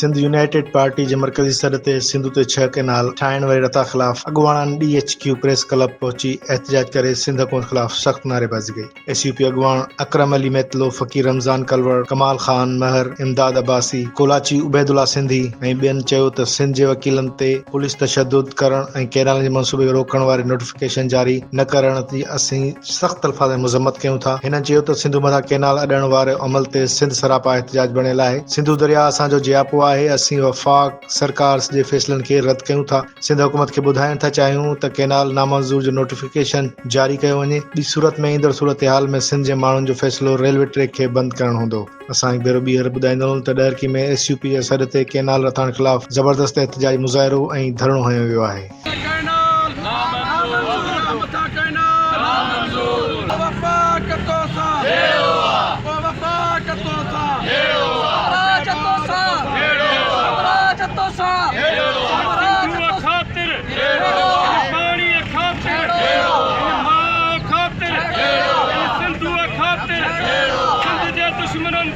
Sindh United party जे मरकज़ी सॾ ते सिंधु ते 6 केनाल ठाहिण वारी रता ख़िलाफ़ अॻुवाणनि DHQ प्रेस क्लब पहुची एहतजाज करे सिंध हुकूमत ख़िलाफ़ सख़्त नारेबाज़ी कई। SUP अॻुवाण अकरम अली मैतलो, फ़कीर रमज़ान कलवर, कमाल ख़ान महर, इमदाद अब्बासी, कोलाची उबैदुल्ला सिंधी ऐं ॿियनि चयो त सिंध जे वकीलनि ते पुलिस तशद्दुद करण ऐं केनाल जे मंसूबे खे रोकण वारी नोटिफिकेशन जारी न करण जी असीं सख़्त अल्फाज़ में मज़म्मत कयूं था। हिननि चयो त सिंधु मथां केनाल अॾण वारे अमल ते सिंध सरापा एहतजाज बणियल आहे। सिंधु दरिया असांजो जियापो आहे। असीं वफ़ाक़ सरकार जे फ़ैसिलनि खे रद्द कयूं था। सिंध हुकूमत खे ॿुधाइण था चाहियूं त केनाल नामंज़ूर जो नोटिफिकेशन जारी कयो वञे। ॿी सूरत में ईंदड़ सूरत हाल में सिंध जे माण्हुनि जो फ़ैसिलो रेलवे ट्रैक खे बंदि करणु हूंदो। असां भेरो ॿीहर ॿुधाईंदो त ॾहरकी में SUP जे सॾ ते केनाल रथण ख़िलाफ़ ज़बरदस्त एहतजाज मुज़ाहिरो ऐं धरणो हंयो वियो आहे। दुश्मनन